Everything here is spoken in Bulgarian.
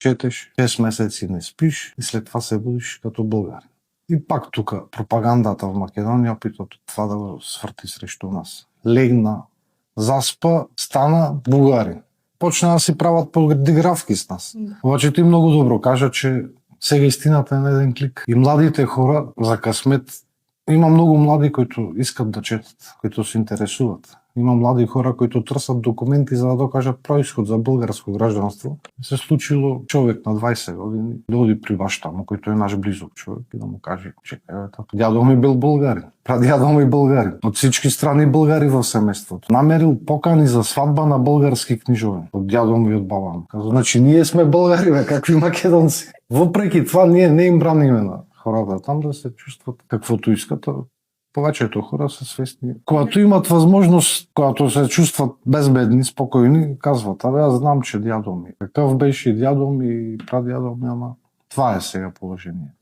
четеш, 6 месеци не спиш и след това се будиш като българин. И пак тук пропагандата в Македония опитва това да го свърти срещу нас. Легна, заспа, стана българин. Почна да си правят подигравки с нас. Обаче ти много добро кажа, че сега истината е на един клик. И младите хора, за късмет, има много млади, които искат да четат, които се интересуват. Има млади хора, които търсят документи, за да докажат произход за българско гражданство. Се случило човек на 20 години да оди при баща му, който е наш близък човек, и да му каже, че дядо ми бил българин, прадядо ми българин. От всички страни българи в семейството. Намерил покани за сватба на български книжове. От дядо ми и от баба му. Казва, значи ние сме българи, бе, какви македонци. Въпреки това ние не им браниме на хората там да се чувстват каквото искат. Повечето хора са свестни. Когато имат възможност, когато се чувстват безбедни, спокойни, казват, аз знам, че дядо ми. Какъв беше дядо ми и прадядо ми, ама това е сега положение.